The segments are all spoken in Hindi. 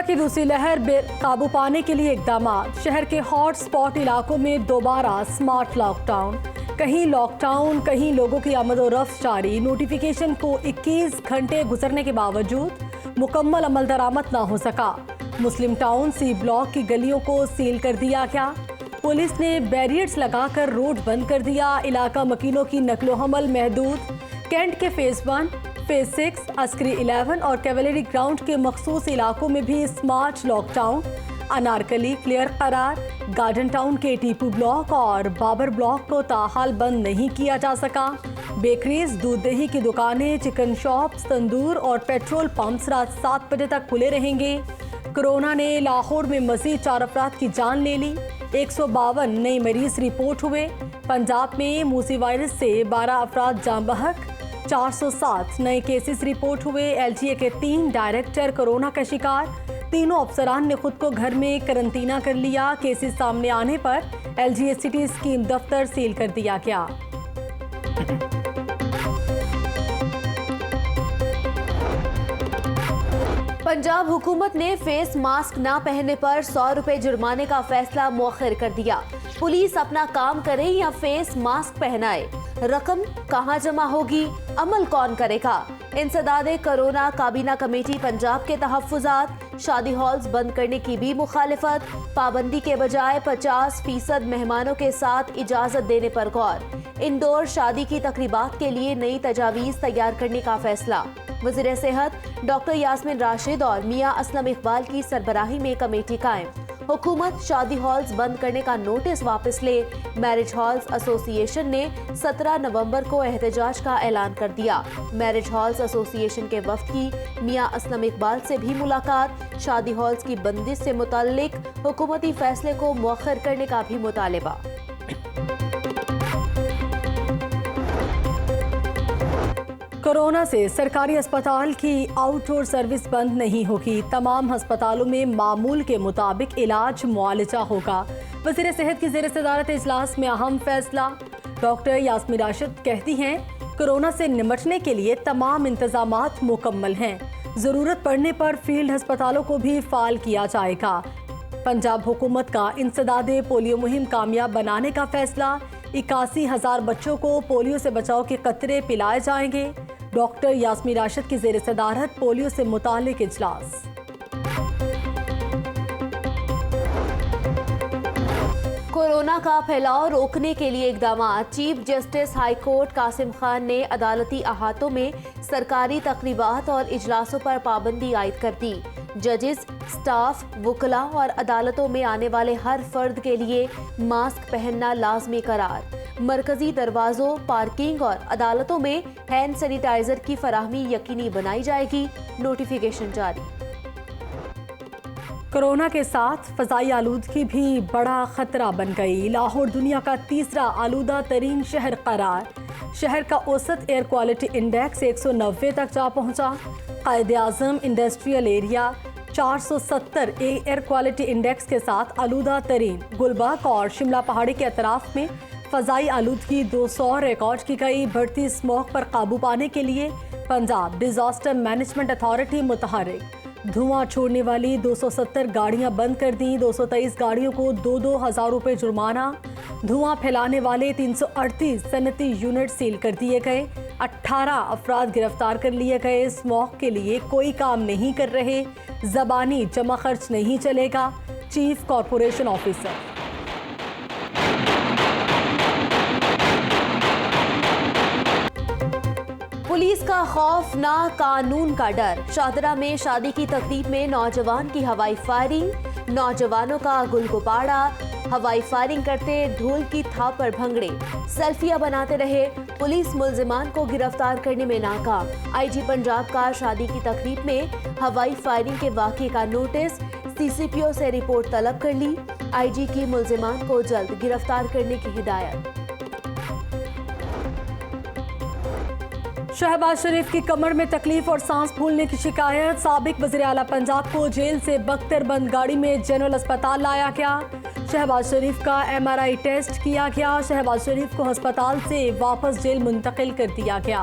की दूसरी लहर काबू पाने के लिए इकदाम। शहर के हॉट स्पॉट इलाकों में दोबारा स्मार्ट लॉकडाउन। कहीं लॉकडाउन, कहीं लोगों की आमदोरफ्त जारी। नोटिफिकेशन को 21 घंटे गुजरने के बावजूद मुकम्मल अमल दरामद ना हो सका। मुस्लिम टाउन सी ब्लॉक की गलियों को सील कर दिया गया। पुलिस ने बैरियर्स लगाकर रोड बंद कर दिया। इलाका मकीनों की नकलो हमल महदूद। कैंट के फेज 1, फेज 6, अस्करी 11 और कैवलरी ग्राउंड के मखसूस इलाकों में भी स्मार्ट लॉकडाउन। अनारकली क्लियर करार। गार्डन टाउन के टीपू ब्लॉक और बाबर ब्लॉक को ताहाल बंद नहीं किया जा सका। बेकरीज, दूध दही की दुकानें, चिकन शॉप्स, तंदूर और पेट्रोल पंप्स रात 7 बजे तक खुले रहेंगे। कोरोना ने लाहौर में मजीद 4 अफराद की जान ले ली। 152 नए मरीज रिपोर्ट हुए। पंजाब में मूसी वायरस से 12 अफराद जान बहक। 407 नए केसेस रिपोर्ट हुए। LGA के 3 डायरेक्टर कोरोना का शिकार। तीनों अफसरान ने खुद को घर में करंतना कर लिया। केसेस सामने आने पर LGA सिटी स्कीम दफ्तर सील कर दिया गया। पंजाब हुकूमत ने फेस मास्क ना पहनने पर 100 रुपए जुर्माने का फैसला मौखर कर दिया। पुलिस अपना काम करे या फेस मास्क पहनाए, रकम कहां जमा होगी, अमल कौन करेगा? इंसदादे कोरोना काबीना कमेटी पंजाब के तहफ्फुजात। शादी हॉल्स बंद करने की भी मुखालिफत। पाबंदी के बजाय 50% मेहमानों के साथ इजाजत देने पर गौर। इंडोर शादी की तकरीबात के लिए नई तजावीज़ तैयार करने का फैसला। वज़ीर सेहत डॉक्टर यास्मीन राशिद और मियां असलम इकबाल की सरबराही में कमेटी कायम। हुकूमत शादी हॉल्स बंद करने का नोटिस वापस ले। मैरिज हॉल्स एसोसिएशन ने 17 नवंबर को एहतजाज का ऐलान कर दिया। मैरिज हॉल्स एसोसिएशन के वफ्द की मियां असलम इकबाल से भी मुलाकात। शादी हॉल्स की बंदिश से मुताल्लिक हुकूमती फैसले को मौखर करने का भी मुतालिबा। कोरोना से सरकारी अस्पताल की आउटडोर सर्विस बंद नहीं होगी। तमाम अस्पतालों में मामूल के मुताबिक इलाज मुआलजा होगा। वज़ीर सेहत की ज़ेर सदारत इजलास में अहम फैसला। डॉक्टर यास्मीन राशिद कहती हैं, कोरोना से निपटने के लिए तमाम इंतजामात मुकम्मल हैं। ज़रूरत पड़ने पर फील्ड अस्पतालों को भी फाल किया जाएगा। पंजाब हुकूमत का इंसदादे पोलियो मुहिम कामयाब बनाने का फैसला। 81,000 बच्चों को पोलियो से बचाव के कतरे पिलाए जाएंगे। डॉक्टर यास्मीन राशिद की ज़ेर सदारत पोलियो से मुताल्लिक इजलास। कोरोना का फैलाव रोकने के लिए इकदाम। Chief justice high court Qasim Khan ने अदालती अहातों में सरकारी तकरीबात और इजलासों पर पाबंदी आयद कर दी। जजेस, स्टाफ, वकला और अदालतों में आने वाले हर फर्द के लिए मास्क पहनना लाजमी करार। मरकजी दरवाजों, पार्किंग और अदालतों में हैंड सैनिटाइजर की फराहमी यकीनी बनाई जाएगी। नोटिफिकेशन जारी। कोरोना के साथ फ़ज़ाई आलूदगी भी बड़ा खतरा बन गई। लाहौर दुनिया का तीसरा आलूदा तरीन शहर करार। शहर का औसत एयर क्वालिटी इंडेक्स 190 तक जा पहुंचा। Quaid-e-Azam industrial area 470 air quality index के साथ आलूदा तरीन। गुलबर्ग और शिमला पहाड़ी के अतराफ में फ़ज़ाई आलूदगी 200 रिकॉर्ड की गई। बढ़ती स्मॉग पर काबू पाने के लिए पंजाब डिजास्टर मैनेजमेंट अथॉरिटी मुतहर्रिक। धुआं छोड़ने वाली 270 गाड़ियां बंद कर दी। 223 गाड़ियों को 2-2 हज़ार रुपये जुर्माना। धुआं फैलाने वाले 338 सनती यूनिट सील कर दिए गए। 18 अफराद गिरफ्तार कर लिए गए। स्मॉग के लिए कोई काम नहीं कर रहे। ज़बानी जमा खर्च नहीं चलेगा। Chief corporation officer. पुलिस का खौफ ना कानून का डर। शाहदरा में शादी की तकरीब में नौजवान की हवाई फायरिंग। नौजवानों का गुलगुबाड़ा। हवाई फायरिंग करते ढोल की थाप पर भंगड़े। सेल्फियां बनाते रहे। पुलिस मुल्जिमान को गिरफ्तार करने में नाकाम। IG पंजाब का शादी की तकरीब में हवाई फायरिंग के वाक़े का नोटिस। CCPO से रिपोर्ट तलब कर ली। IG की मुल्जिमान को जल्द गिरफ्तार करने की हिदायत। शहबाज शरीफ की कमर में तकलीफ और सांस फूलने की शिकायत। साबिक वज़ीर आला पंजाब को जेल से बख्तरबंद गाड़ी में जनरल अस्पताल लाया गया। शहबाज शरीफ का MRI टेस्ट किया गया। शहबाज शरीफ को अस्पताल से वापस जेल मुंतकिल कर दिया गया।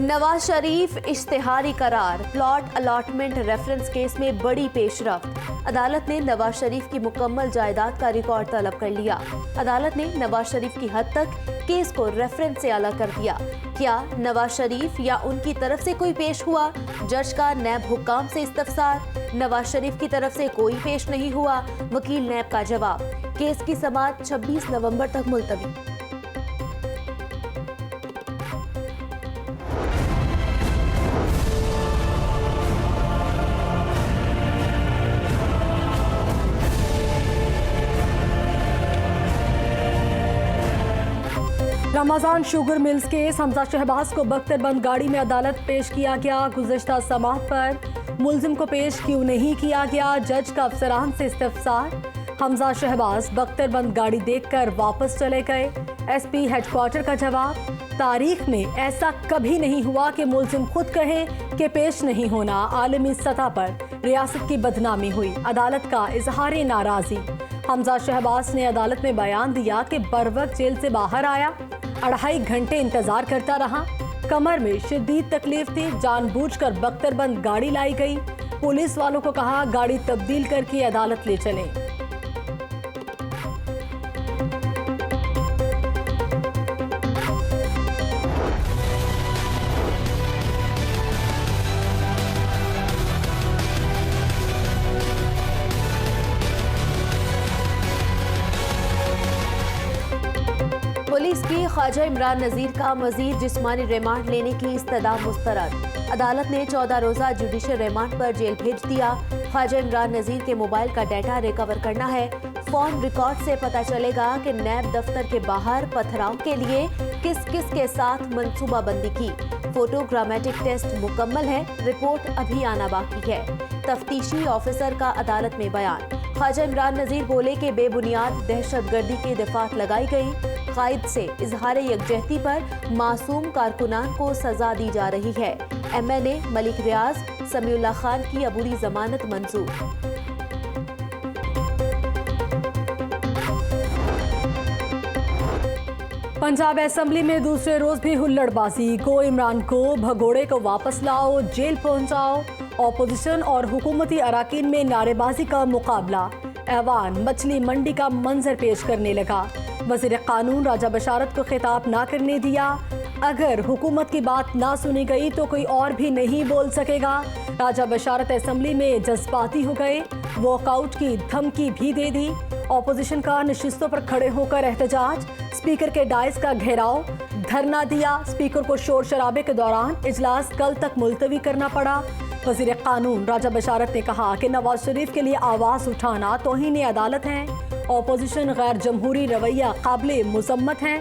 नवाज शरीफ इश्तिहारी करार, प्लॉट अलॉटमेंट रेफरेंस केस में बड़ी पेशरफ्त। अदालत ने नवाज शरीफ की मुकम्मल जायदाद का रिकॉर्ड तलब कर लिया। अदालत ने नवाज शरीफ की हद तक केस को रेफरेंस से अलग कर दिया। क्या नवाज शरीफ या उनकी तरफ से कोई पेश हुआ? जज का नैब हुक्काम से इस्तफसार। नवाज शरीफ की तरफ से कोई पेश नहीं हुआ, वकील नैब का जवाब। केस की समाअत 26 नवंबर तक मुलतवी। Ramzan sugar mills case, Hamza Shahbaz को बख्तरबंद गाड़ी में अदालत पेश किया गया। गुज़श्ता समाअत पर मुल्जिम को पेश क्यों नहीं किया गया? जज का अफसरान से इस्तफसार। हमजा शहबाज बख्तरबंद गाड़ी देखकर वापस चले गए। एसपी हेडक्वार्टर का जवाब। तारीख में ऐसा कभी नहीं हुआ कि मुल्जिम खुद कहे कि पेश नहीं होना। आलमी सतह पर रियासत की बदनामी हुई। अदालत का इजहार नाराजी। हमजा शहबाज ने अदालत में बयान दिया कि बरवक्त जेल से बाहर आया, 2.5 घंटे इंतजार करता रहा, कमर में शदीद तकलीफ थी, जानबूझकर बख्तरबंद गाड़ी लाई गई। पुलिस वालों को कहा गाड़ी तब्दील करके अदालत ले चलें। पुलिस की ख्वाजा इमरान नज़ीर का मजीद जिस्मानी रिमांड लेने की इस्तदा मुस्तरद। अदालत ने 14 रोज़ा जुडिशल रिमांड पर जेल भेज दिया। ख्वाजा इमरान नज़ीर के मोबाइल का डाटा रिकवर करना है। फोन रिकॉर्ड से पता चलेगा कि नैब दफ्तर के बाहर पथराव के लिए किस किस के साथ मंसूबाबंदी की। फोटोग्रामेटिक टेस्ट मुकम्मल है, रिपोर्ट अभी आना बाकी है। तफ्तीशी ऑफिसर का अदालत में बयान। ख्वाजा इमरान नज़ीर बोले कि बेबुनियाद दहशतगर्दी की दफात लगाई गई। कायद से इजहार यकजहती पर मासूम कारकुनान को सजा दी जा रही है। MNA मलिक रियाज, समीउल्लाह खान की अबूरी जमानत मंजूर। पंजाब असेंबली में दूसरे रोज भी हुल्लड़बाजी। को इमरान को भगोड़े को वापस लाओ, जेल पहुंचाओ। ऑपोजिशन और हुकूमती अराकीन में नारेबाजी का मुकाबला। ऐवान मछली मंडी का मंजर पेश करने लगा। वज़ीर कानून राजा बशारत को खिताब ना करने दिया। अगर हुकूमत की बात ना सुनी गई तो कोई और भी नहीं बोल सकेगा। राजा बशारत असेंबली में जज्बाती हो गए, वॉकआउट की धमकी भी दे दी। ऑपोजिशन का नशिस्तों पर खड़े होकर एहतजाज। स्पीकर के डाइस का घेराव, धरना दिया। स्पीकर को शोर शराबे के दौरान इजलास कल तक मुलतवी करना पड़ा। वज़ीर कानून राजा बशारत ने कहा कि नवाज शरीफ के लिए आवाज़ उठाना तौहीन अदालत है। ऑपोजिशन गैर जमहूरी रवैया काबिल मुज़म्मत है।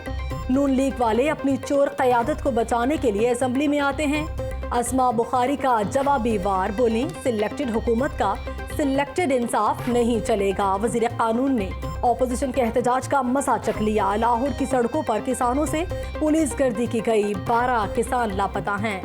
नून लीग वाले अपनी चोर क़यादत को बचाने के लिए असेंबली में आते हैं। अस्मा बुखारी का जवाबी वार, बोली सिलेक्टेड हुकूमत का सिलेक्टेड इंसाफ नहीं चलेगा। वज़ीर कानून ने ऑपोजिशन के एहतजाज का मजा चख लिया। लाहौर की सड़कों पर किसानों से पुलिस गर्दी की गई, 12 किसान लापता हैं।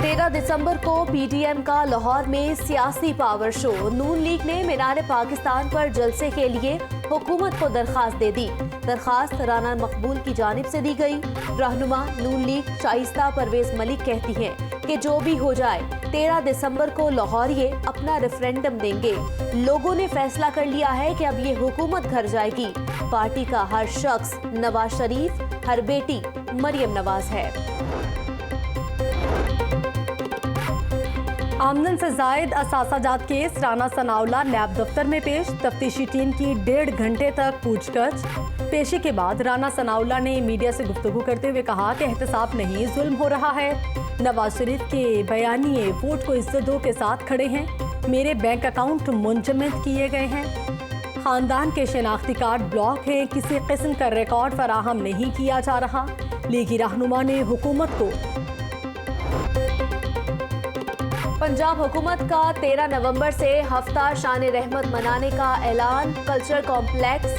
13 दिसंबर को PTM का लाहौर में सियासी पावर शो। नून लीग ने मीनार पाकिस्तान पर जलसे के लिए हुकूमत को दरखास्त दे दी। दरखास्त राना मकबूल की जानिब से दी गई। रहनुमा नून लीग शाइस्ता परवेज मलिक कहती हैं कि जो भी हो जाए 13 दिसंबर को लाहौरिये अपना रेफरेंडम देंगे। लोगों ने फैसला कर लिया है कि अब ये हुकूमत घर जाएगी। पार्टी का हर शख्स नवाज शरीफ, हर बेटी मरियम नवाज है। आमदन से जायद असासाजात केस, राना सनाउल्लाह नैब दफ्तर में पेश। तफ्तीशी टीम की 1.5 घंटे तक पूछताछ। पेशी के बाद राना सनाउल्लाह ने मीडिया से गुफ्तगू करते हुए कहा कि एहतसाब नहीं, जुल्म हो रहा है। नवाज शरीफ के बयानिए वोट को इज्जत दो के साथ खड़े हैं। मेरे बैंक अकाउंट मुंजमद किए गए हैं। खानदान के शनाख्ती कार्ड ब्लॉक हैं। किसी किस्म का रिकॉर्ड फराहम नहीं किया जा रहा। लीगी रहनुमा ने हुकूमत को पंजाब हुकूमत का 13 नवंबर से हफ्ता शान रहमत मनाने का ऐलान। कल्चरल कॉम्प्लेक्स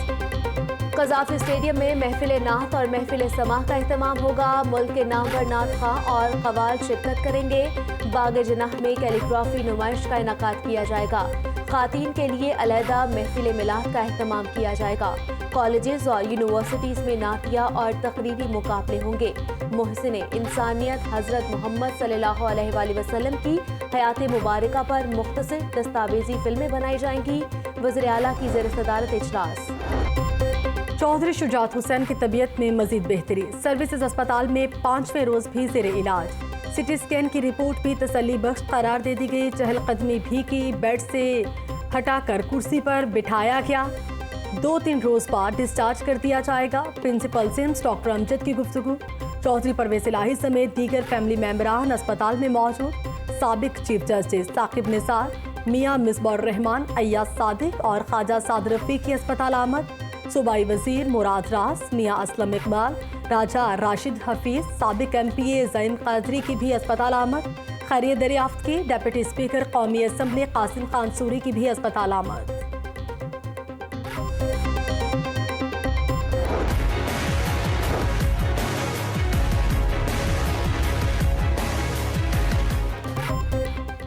कज़ाफ़ी स्टेडियम में महफिल नात और महफिल समाह का एहतमाम होगा। मुल्क के नामवर नात खां और कवाल शिरकत करेंगे। बाग जनाह में कैलीग्राफी नुमाइश का इनकाद किया जाएगा। खातीन के लिए अलहदा महफिल मिलाद का एहतमाम किया जाएगा। कॉलेजेस और यूनिवर्सिटीज में नातिया और तकरीरी मुकाबले होंगे। मोहसिन इंसानियत हजरत मोहम्मद सल्लल्लाहु अलैहि वसल्लम की हयात मुबारका पर मुख्तसर दस्तावेजी फिल्में बनाई जाएंगी। वज़ीर आला की ज़ेर सदारत इजलास। चौधरी शुजात हुसैन की तबीयत में मजीद बेहतरी। सर्विसेज अस्पताल में 5वें रोज भी ज़ेर इलाज। सिटी स्कैन की रिपोर्ट भी तसल्ली बख्श करार दे दी गई। चहलकदमी भी की, बेड से हटाकर कुर्सी पर बिठाया गया। 2-3 रोज बाद डिस्चार्ज कर दिया जाएगा। प्रिंसिपल सिम्स डॉक्टर अमजद की गुफ्तगू। चौधरी परवेज इलाही समेत दीगर फैमिली मेंबरान अस्पताल में मौजूद। साबिक चीफ जस्टिस साकिब निसार, मियां मिसबाउर रहमान, अय्याज सादिक और ख्वाजा साद रफीकी अस्पताल आमद। सूबाई वजीर मुराद रास, मियां असलम इकबाल, राजा राशिद हफीज, साबिक MPA ज़ैन कादरी की भी अस्पताल आमद। खैरियत दरियाफ्त की। डिप्टी स्पीकर कौमी असम्बली कासिम खान सूरी की भी अस्पताल आमद।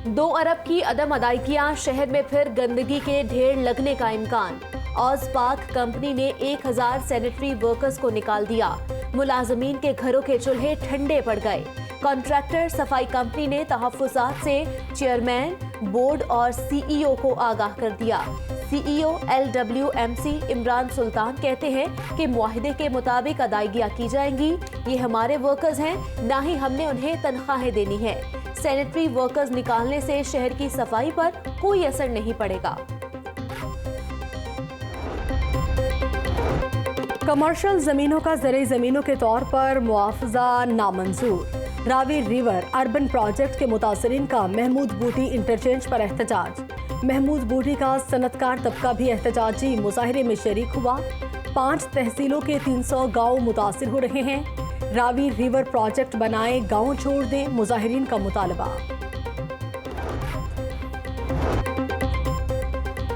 दो अरब की अदम अदायगियां, शहर में फिर गंदगी के ढेर लगने का इम्कान। ऑज़पाक कंपनी ने 1000 सैनिटरी वर्कर्स को निकाल दिया। मुलाजमीन के घरों के चूल्हे ठंडे पड़ गए। कॉन्ट्रैक्टर सफाई कंपनी ने तहफ्फुज़ात से चेयरमैन, बोर्ड और CEO को आगाह कर दिया। CEO LWMC इमरान सुल्तान कहते हैं कि मुआहदे के मुताबिक अदायगियां की जाएंगी। ये हमारे वर्कर्स हैं, ना ही हमने उन्हें तनख्वाहें देनी है। सैनिटरी वर्कर्स निकालने से शहर की सफाई पर कोई असर नहीं पड़ेगा। कमर्शियल जमीनों का ज़रई ज़मीनों के तौर पर मुआवजा नामंजूर। रावी रिवर अर्बन प्रोजेक्ट के मुतासरीन का महमूद बूटी इंटरचेंज पर एहतजाज। महमूद बूटी का सनतकार तबका भी एहतजाजी मुजाहरे में शरीक हुआ। 5 तहसीलों के 300 गाँव मुतासिर हो रहे हैं। रावी रिवर प्रोजेक्ट बनाए, गाँव छोड़ दें, मुजाहिरीन का मुतालबा।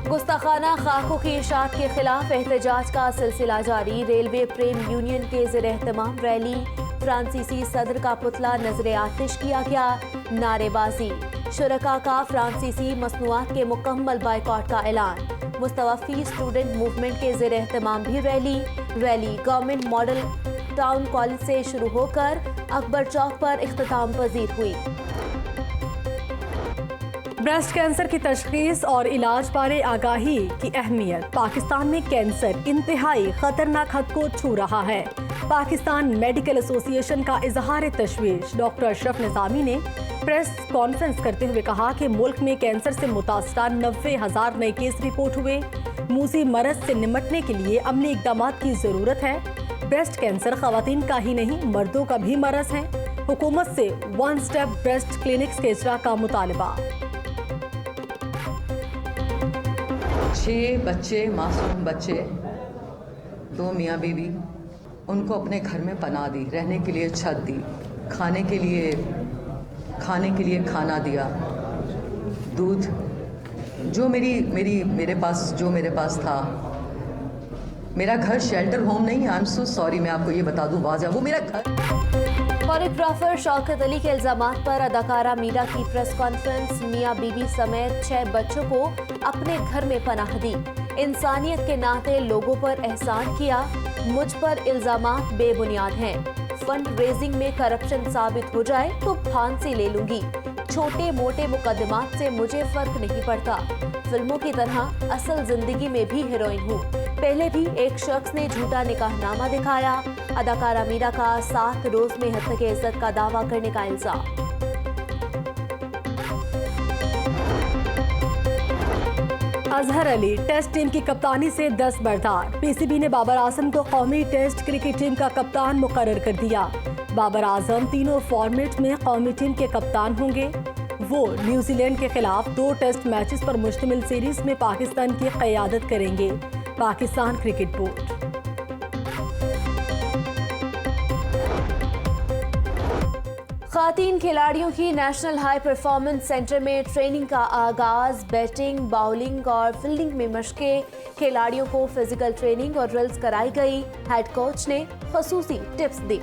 गुस्ताखाना खाकों की इशाअत के खिलाफ एहतजाज का सिलसिला जारी। रेलवे प्रेम यूनियन के ज़ेर एहतमाम रैली। फ्रांसीसी सदर का पुतला नजरे आतिश किया गया। नारेबाजी। शुरका का फ्रांसीसी मसनूआत के मुकम्मल बाइकॉट का ऐलान। मुस्तवफी स्टूडेंट मूवमेंट के ज़ेर एहतमाम भी rally government model town college से शुरू होकर अकबर चौक पर इख्तिताम पजीर हुई। ब्रेस्ट कैंसर की तशखीस और इलाज बारे आगाही की अहमियत। पाकिस्तान में कैंसर इंतहाई खतरनाक हद को छू रहा है। पाकिस्तान मेडिकल एसोसिएशन का इजहार तशवीश। डॉक्टर अशरफ निज़ामी ने प्रेस कॉन्फ्रेंस करते हुए कहा कि मुल्क में कैंसर से मुतासरा 90,000 नए केस रिपोर्ट हुए। मूसी मरज से निमटने के लिए अमली इक़दाम की ज़रूरत है। ब्रेस्ट कैंसर ख़वातीन का ही नहीं, मर्दों का भी मरज है। हुकूमत से 1 स्टेप ब्रेस्ट क्लिनिक्स के इजरा का मुतालबा। 6 बच्चे, मासूम बच्चे, 2 मियाँ बीवी, उनको अपने घर में पनाह दी, रहने के लिए छत दी, खाने के लिए खाना दिया, दूध, जो मेरे पास था। मेरा घर शेल्टर होम नहीं है। आई एम सो सॉरी, मैं आपको ये बता दूं वाज़ह, वो मेरा घर। कोरियोग्राफर शौकत अली के इल्जामात पर अदाकारा मीरा की प्रेस कॉन्फ्रेंस। मियाँ बीवी समेत 6 बच्चों को अपने घर में पनाह दी। इंसानियत के नाते लोगों पर एहसान किया। मुझ पर इल्जामात बेबुनियाद हैं। फंड रेजिंग में करप्शन साबित हो जाए तो फांसी ले लूंगी। छोटे मोटे मुकदमात से मुझे फर्क नहीं पड़ता। फिल्मों की तरह असल जिंदगी में भी हीरोइन हूँ। पहले भी एक शख्स ने झूठा निकाहनामा दिखाया। अदाकारा मीरा का 7 रोज में हत्या इज्जत का दावा करने का इल्जाम। अजहर अली टेस्ट टीम की कप्तानी से दस्तबरदार। PCB ने बाबर आजम को कौमी टेस्ट क्रिकेट टीम का कप्तान मुकर्रर कर दिया। बाबर आजम तीनों फॉर्मेट में कौमी टीम के कप्तान होंगे। वो न्यूजीलैंड के खिलाफ 2 टेस्ट मैचेस पर मुश्तमिल सीरीज में पाकिस्तान की क़यादत करेंगे। Pakistan cricket board. ख़वातीन खिलाड़ियों की नेशनल हाई परफॉर्मेंस सेंटर में ट्रेनिंग का आगाज। बैटिंग, बाउलिंग और फील्डिंग में मशकें। खिलाड़ियों को फिजिकल ट्रेनिंग और ड्रिल्स कराई गई। हेड कोच ने ख़ुसूसी टिप्स दी।